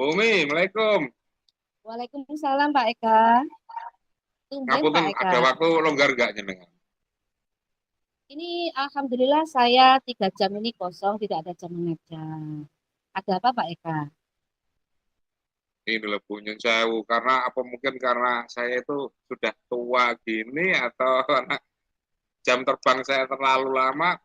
Bumi, Assalamualaikum. Waalaikumsalam Pak Eka. Tumben Pak Ngapunten, Eka. ada waktu longgar nggak jenengan? Ini Alhamdulillah saya 3 jam ini kosong, tidak ada jam mengajar. Ada apa Pak Eka? Ini loh punyun sewu, karena apa mungkin karena saya itu sudah tua gini atau karena jam terbang saya terlalu lama,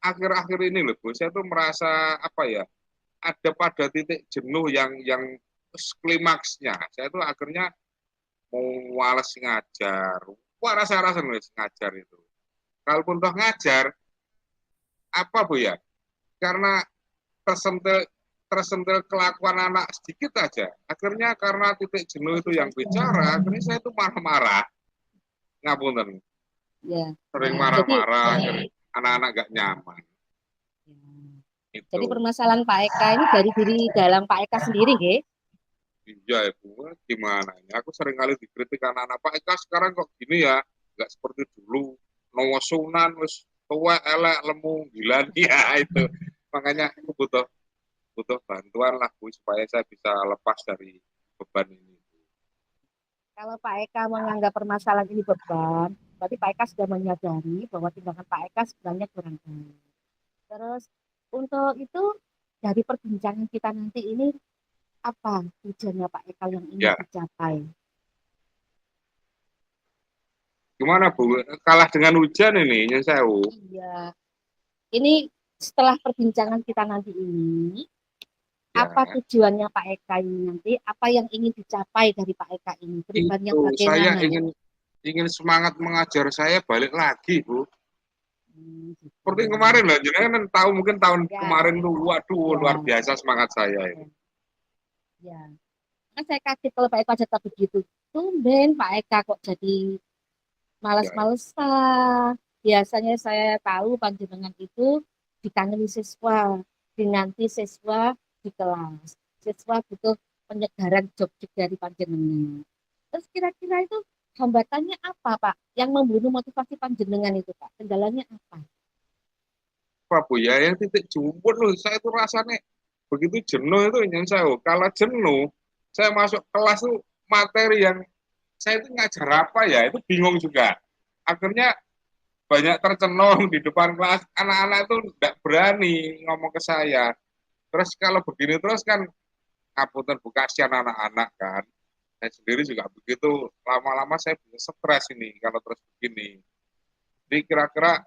akhir-akhir ini loh Bu, saya tuh merasa apa ya, ada pada titik jenuh yang klimaksnya. Saya tuh akhirnya mau males ngajar. Wah rasa-rasa nulis ngajar itu. Kalaupun toh ngajar, apa Bu ya? Karena tersentil tersentil kelakuan anak sedikit aja. Akhirnya karena titik jenuh itu yang bicara, akhirnya saya itu marah-marah. Ngapunten. Ya. Sering Jadi marah-marah, anak-anak gak nyaman. ya. Jadi Itu. permasalahan Pak Eka ini dari diri dalam Pak Eka sendiri, nggih? Iya ibu, gimana ini? Aku sering kali dikritik anak-anak, Pak Eka sekarang kok gini ya, nggak seperti dulu, nowosunan, wis tua, elek, lemu, gila ya itu. Makanya aku butuh butuh bantuan lah Bu, supaya saya bisa lepas dari beban ini. Kalau Pak Eka menganggap permasalahan ini beban, berarti Pak Eka sudah menyadari bahwa tindakan Pak Eka sebenarnya kurang baik. Terus untuk itu dari perbincangan kita nanti ini apa tujuannya Pak Eka yang ingin Ya, dicapai? gimana Bu? Kalah dengan hujan ini, Nyun Sewu. Iya, ini setelah perbincangan kita nanti ini, apa Ya, tujuannya Pak Eka ini nanti? Apa yang ingin dicapai dari Pak Eka ini? Perubahan yang itu saya bagaimana? ingin ingin semangat mengajar saya balik lagi Bu. Gitu. Seperti kemarin lah, jenengan kan tahu mungkin tahun Ya, kemarin tuh, waduh luar ya, biasa semangat saya ini. ya. Kan saya kaget kalau Pak Eka cerita begitu. Tumben Pak Eka kok jadi Ya, malas-malesan. Biasanya saya tahu panjenengan itu ditangani siswa, dinanti siswa di kelas. Siswa butuh penyegaran job dari panjenengan. Terus kira-kira itu hambatannya apa, Pak? Yang membunuh motivasi panjenengan itu, Pak? Kendalanya apa? Pak Bu ya, yang titik jumput loh, saya tuh rasanya begitu jenuh itu yang saya, kalau jenuh, saya masuk kelas tuh materi yang saya itu ngajar apa ya, itu bingung juga. Akhirnya banyak tercenung di depan kelas, anak-anak itu tidak berani ngomong ke saya. Terus kalau begini terus kan, ngapunten Bu, kasihan anak-anak kan. Saya sendiri juga begitu, lama-lama saya bisa stres ini kalau terus begini. Jadi kira-kira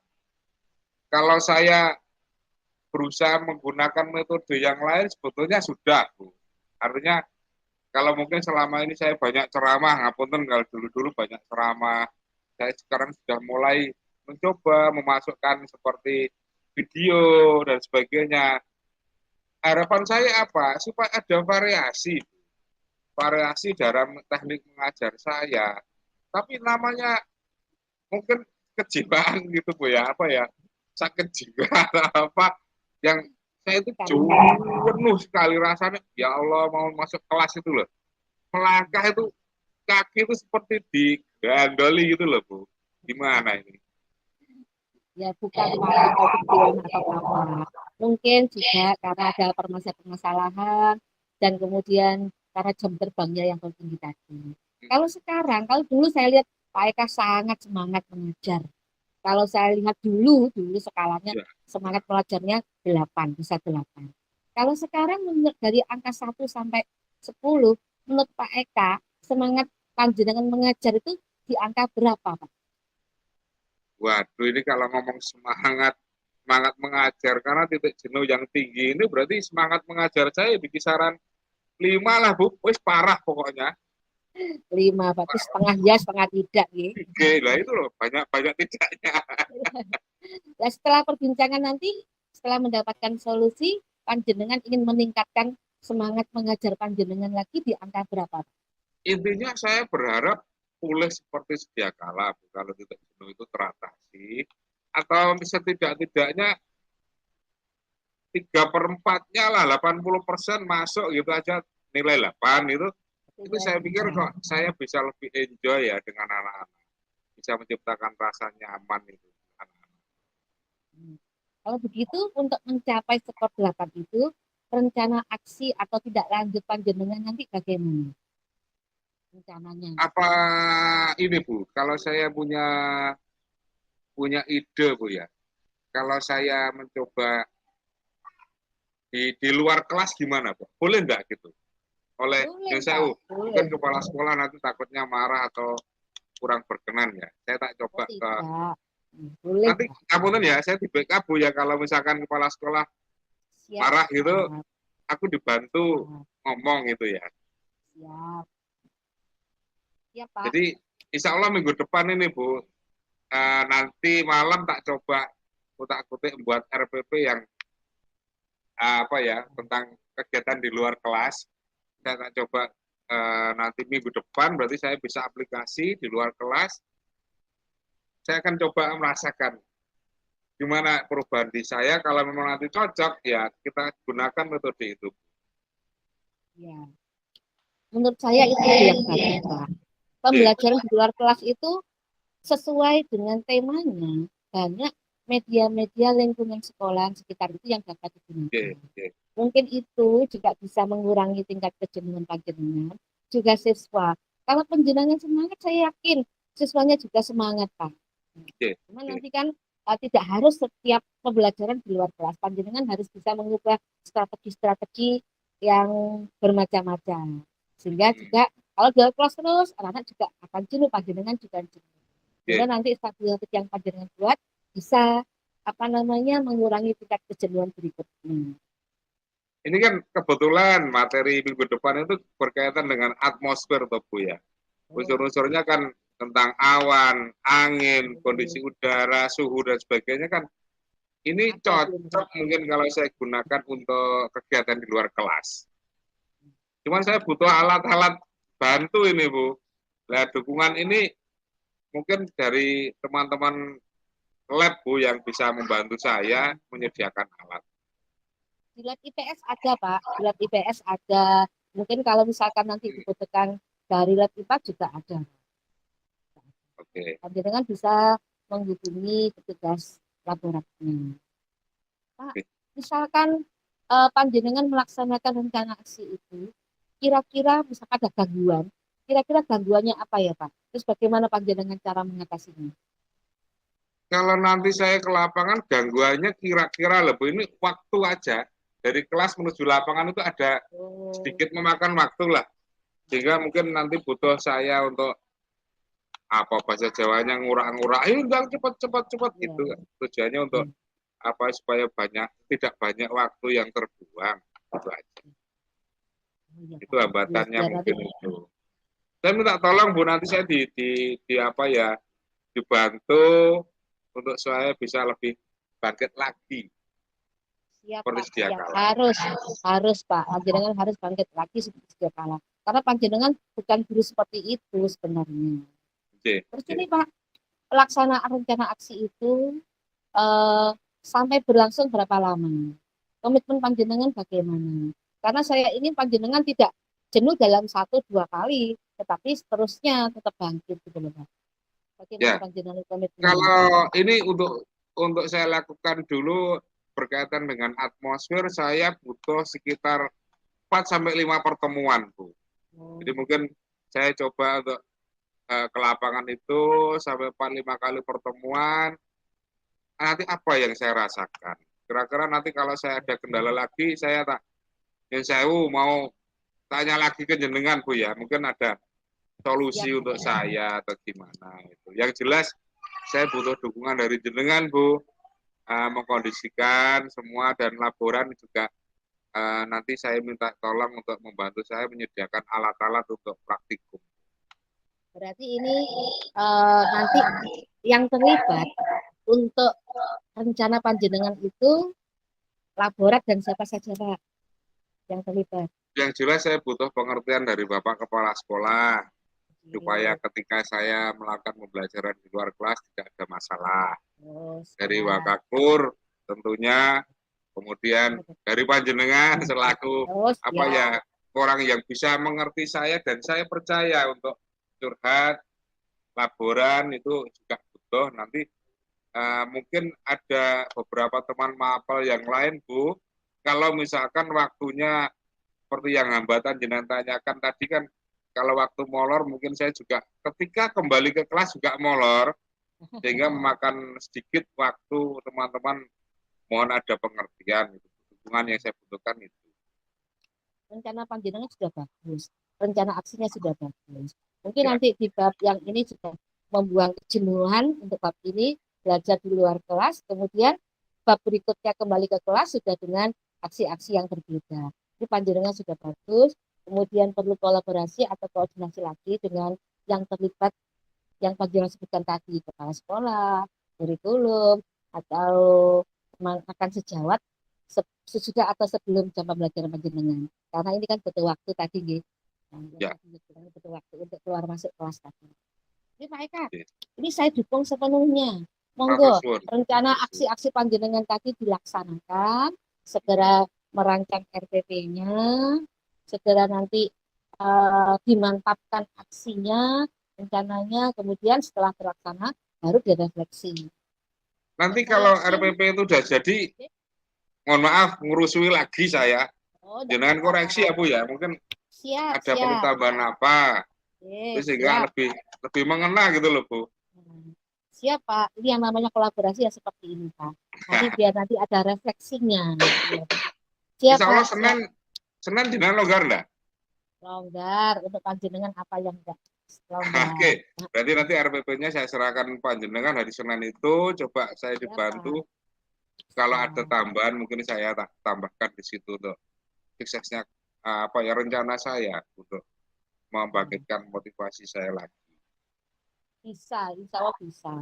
kalau saya berusaha menggunakan metode yang lain sebetulnya sudah Bu. Artinya kalau mungkin selama ini saya banyak ceramah, ngapunten kalau dulu-dulu banyak ceramah, saya sekarang sudah mulai mencoba memasukkan seperti video dan sebagainya. Harapan saya apa? Supaya ada variasi, variasi dalam teknik mengajar saya. Tapi namanya mungkin kejiwaan gitu Bu ya, apa ya? Sakit jiwa atau apa yang saya itu penuh sekali rasanya, ya Allah mau masuk kelas itu loh, melangkah itu kaki itu seperti digandoli gitu loh Bu, gimana ini? Ya bukan Pak Eka itu kecil atau apa. Mungkin juga karena ada permasalahan dan kemudian karena jam terbangnya yang tinggi tadi. Kalau sekarang, kalau dulu saya lihat Pak Eka sangat semangat mengajar. Kalau saya lihat dulu skalanya Ya, semangat pelajarnya 8, bisa 8. Kalau sekarang menurut dari angka 1 sampai 10, menurut Pak Eka, semangat panjenengan mengajar itu di angka berapa, Pak? waduh ini kalau ngomong semangat semangat mengajar karena titik jenuh yang tinggi ini berarti semangat mengajar saya di kisaran 5 lah Bu, wis parah pokoknya. 5, berarti setengah ya, setengah tidak. Ya. Oke lah itu loh, banyak banyak tidaknya. Nah, setelah perbincangan nanti, setelah mendapatkan solusi, panjenengan ingin meningkatkan semangat mengajar panjenengan lagi di angka berapa? Intinya saya berharap pulih seperti sedia kala Bu, kalau titik jenuh itu teratasi atau setidak-tidaknya 3/4-nya lah, 80% masuk gitu aja, nilai 8 itu saya pikir kok saya bisa lebih enjoy ya dengan anak-anak, bisa menciptakan rasa nyaman itu anak-anak. Kalau begitu, untuk mencapai skor 8 itu, rencana aksi atau tidak lanjut panjenengan nanti bagaimana rencananya? Apa ini Bu, kalau saya punya punya ide Bu ya, kalau saya mencoba di luar kelas gimana Bu? Boleh nggak gitu? Oleh Boleh, yang saya Pak. mungkin Boleh. kepala sekolah nanti takutnya marah atau kurang berkenan ya. Saya tak Oh, coba ke tidak. Boleh, nanti Pak. kamu ya saya di backup Bu ya kalau misalkan kepala sekolah Siap, marah gitu siap, aku dibantu siap, ngomong gitu ya. siap. Siap, Pak. Jadi insya Allah minggu depan ini Bu, nanti malam tak coba kutak-kutik buat RPP yang apa ya tentang kegiatan di luar kelas. Saya tak coba nanti minggu depan berarti saya bisa aplikasi di luar kelas. Saya akan coba merasakan gimana perubahan di saya. Kalau memang nanti cocok ya kita gunakan metode itu. Ya. Menurut saya itu yang bagus, Pak. Oke, Pembelajaran di luar kelas itu sesuai dengan temanya. Banyak media-media lingkungan sekolah sekitar itu yang dapat oke, digunakan. oke. Mungkin itu juga bisa mengurangi tingkat kejenuhan panjenengan, juga siswa. Kalau panjenengan semangat, saya yakin siswanya juga semangat, Pak. Oke, Cuma oke. nanti kan tidak harus setiap pembelajaran di luar kelas. Panjenengan harus bisa mengubah strategi-strategi yang bermacam-macam. Sehingga Hmm, juga kalau di luar kelas terus, anak-anak juga akan jenuh, panjenengan juga jenuh. Sehingga oke. nanti strategi yang panjenengan buat bisa apa namanya mengurangi tingkat kejenuhan berikutnya. Ini kan kebetulan materi minggu depan itu berkaitan dengan atmosfer, toh Bu ya. Oh, Unsur-unsurnya kan tentang awan, angin, oh, kondisi udara, suhu dan sebagainya kan. Ini ada di cocok mereka. mungkin kalau saya gunakan untuk kegiatan di luar kelas. Cuman saya butuh alat-alat bantu ini Bu. Nah, dukungan ini mungkin dari teman-teman lab Bu yang bisa membantu saya menyediakan alat. Di lab IPS ada, Pak. Di lab IPS ada. Mungkin kalau misalkan nanti dibutuhkan dari lab IPA juga ada. Oke. Panjenengan bisa menghubungi petugas laboratorium. Pak, misalkan panjenengan melaksanakan rencana aksi itu, kira-kira misalkan ada gangguan, kira-kira gangguannya apa ya, Pak? Terus bagaimana panjenengan cara mengatasinya? Kalau nanti saya ke lapangan gangguannya kira-kira lebih ini waktu aja dari kelas menuju lapangan itu ada Oh, sedikit memakan waktu lah sehingga mungkin nanti butuh saya untuk apa bahasa Jawanya ngurak-ngurak ayo enggak cepat iya, gitu tujuannya untuk iya. apa supaya tidak banyak waktu yang terbuang itu aja Oh, iya, itu Pak. Biar, hambatannya biar nanti, mungkin itu saya minta tolong Bu nanti saya di apa ya dibantu untuk saya bisa lebih bangkit lagi siap, seperti Pak, sedia siap. kala. Harus, Pak. Panjenengan harus bangkit lagi seperti sedia kala. Karena panjenengan bukan guru seperti itu sebenarnya. Oke, Terus oke. ini, Pak, pelaksanaan rencana aksi itu eh, sampai berlangsung berapa lama? Komitmen panjenengan bagaimana? Karena saya ini panjenengan tidak jenuh dalam satu dua kali, tetapi seterusnya tetap bangkit gitu loh, Pak. Bagaimana Ya, panjenengan komitmennya? kalau ini untuk saya lakukan dulu berkaitan dengan atmosfer, saya butuh sekitar 4 sampai 5 pertemuan, Bu. Oh, Jadi mungkin saya coba untuk ke lapangan itu sampai 4 5 kali pertemuan. Nanti apa yang saya rasakan? Kira-kira nanti kalau saya ada kendala lagi, saya tak yang saya mau tanya lagi ke jenengan, Bu ya. Mungkin ada siap, solusi untuk Pak. saya atau gimana itu. Yang jelas saya butuh dukungan dari jenengan, Bu, mengkondisikan semua dan laporan juga nanti saya minta tolong untuk membantu saya menyediakan alat-alat untuk praktikum. Berarti ini nanti yang terlibat untuk rencana panjenengan itu laborat dan siapa saja, Pak, yang terlibat. Yang jelas saya butuh pengertian dari Bapak Kepala Sekolah supaya Oke. ketika saya melakukan pembelajaran di luar kelas tidak ada masalah. Oh, Dari siap. Wakakur tentunya, kemudian dari panjenengan selaku Oh, apa ya siap. orang yang bisa mengerti saya dan saya percaya untuk curhat laporan itu juga butuh nanti mungkin ada beberapa teman mapel yang lain Bu kalau misalkan waktunya seperti yang hambatan jenengan tanyakan tadi kan, kalau waktu molor mungkin saya juga ketika kembali ke kelas juga molor, sehingga memakan sedikit waktu teman-teman, mohon ada pengertian, gitu. Dukungan yang saya butuhkan itu. Rencana panjenengan sudah bagus, rencana aksinya sudah bagus. Mungkin Ya, nanti di bab yang ini sudah membuang kejenuhan untuk bab ini, belajar di luar kelas, kemudian bab berikutnya kembali ke kelas sudah dengan aksi-aksi yang berbeda. Ini panjenengan sudah bagus, kemudian perlu kolaborasi atau koordinasi lagi dengan yang terlibat yang panjenengan sebutkan tadi, kepala sekolah, kurikulum, atau akan sejawat sesudah atau sebelum jam pembelajaran panjenengan. Karena ini kan butuh waktu tadi, nggih. Nah, yang ya, tadi butuh waktu untuk keluar masuk kelas tadi. Ini Pak Eka, ya. ini saya dukung sepenuhnya. Matur Monggo, suwun. rencana aksi-aksi panjenengan tadi dilaksanakan, segera merancang RPP-nya, segera nanti dimantapkan aksinya, rencananya, kemudian setelah terlaksana baru direfleksi. Nanti Saya kalau yakin, RPP itu udah jadi, mohon maaf ngurusui lagi saya. oh, tidak Jangan koreksi apa-apa. ya Bu ya, mungkin Siap, ada perlu siap. tambahan apa, sehingga Siap. lebih lebih mengena gitu loh Bu. Siap, Pak. Ini yang namanya kolaborasi ya seperti ini, Pak. Nanti biar nanti ada refleksinya. Gitu ya, Pak. Siap, Insya Allah Pak. Siap. Senin Senin jenengan longgar enggak? Longgar untuk panjenengan apa yang enggak longgar. Oke, berarti nanti RPP-nya saya serahkan panjenengan hari Senin itu, coba saya Siap, Pak. dibantu. Kalau ada Siap. tambahan mungkin saya tambahkan di situ tuh suksesnya, apa ya, rencana saya untuk membangkitkan motivasi saya lagi. Bisa, insya Allah bisa.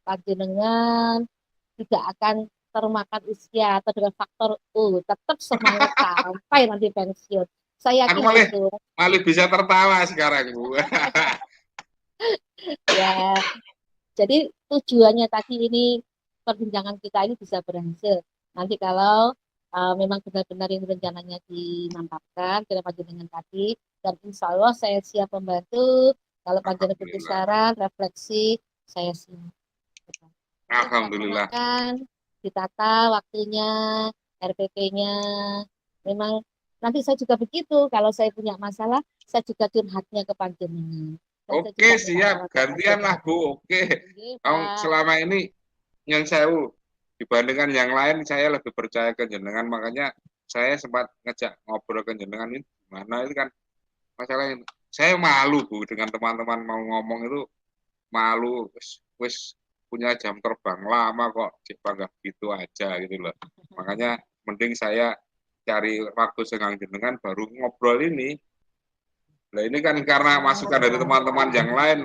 Panjenengan tidak akan termakan usia atau dengan faktor tetap semangat sampai nanti pensiun. Saya Aku yakin malah itu. malah bisa tertawa sekarang Bu. Ya, jadi tujuannya tadi ini perbincangan kita ini bisa berhasil. Nanti kalau memang benar-benar ini rencananya dimantapkan, dengan panjenengan tadi, dan insya Allah saya siap membantu. Kalau panjenengan butuh Alhamdulillah. saran, refleksi, saya siap. Nanti Alhamdulillah. dilaksanakan, ditata waktunya, RPP-nya. Memang nanti saya juga begitu. Kalau saya punya masalah, saya juga curhatnya ke panjenengan. Dan saya Oke, juga minta siap. saran ke Gantian lah panjenengan. Bu. Oke. Oke, Pak. Selama ini yang saya dibandingkan yang lain saya lebih percaya ke jenengan, makanya saya sempat ngejak ngobrol ke jenengan ini gimana itu kan masalah ini. Saya malu Bu dengan teman-teman mau ngomong itu, malu wis punya jam terbang lama kok cek bangga gitu aja gitu loh. Makanya mending saya cari waktu senggang jenengan baru ngobrol ini. Nah ini kan karena Siap, masukan dari Pak. teman-teman yang lain,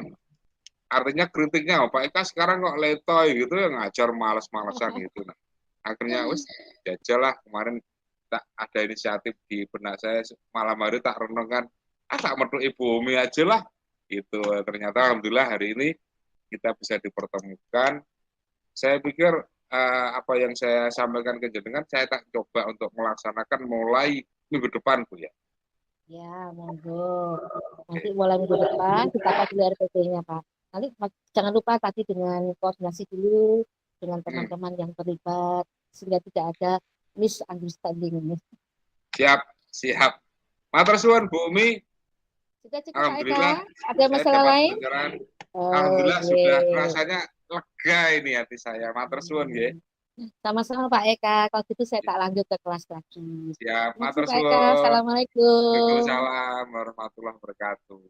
artinya kritiknya, oh, Pak Eka sekarang kok letoy gitu ya, ngajar males-malesan gitu. Nah, akhirnya wis jajalah kemarin tak ada inisiatif di benak saya, malam hari tak renungkan, tak metu Ibu Umi aja lah gitu. Ternyata alhamdulillah hari ini kita bisa dipertemukan. Saya pikir apa yang saya sampaikan ke jenengan saya tak coba untuk melaksanakan mulai minggu depan Bu ya. Ya, monggo. Nanti mulai minggu depan kita akan dulu RPP-nya, Pak. Nanti jangan lupa tadi dengan koordinasi dulu dengan Hmm, teman-teman yang terlibat sehingga tidak ada misunderstanding ini. siap, siap. Matur suwun Bu Umi. Sudah cukup, Pak Eka? Alhamdulillah Ada saya masalah dapat lain? pelajaran. Alhamdulillah Oke. sudah rasanya lega ini hati saya. Matur suwun nggih. Sama-sama Pak Eka. Kalau gitu saya tak lanjut ke kelas lagi. Siap, Terima kasih matur Pak Eka. suwun. Assalamualaikum. Waalaikumsalam warahmatullahi wabarakatuh.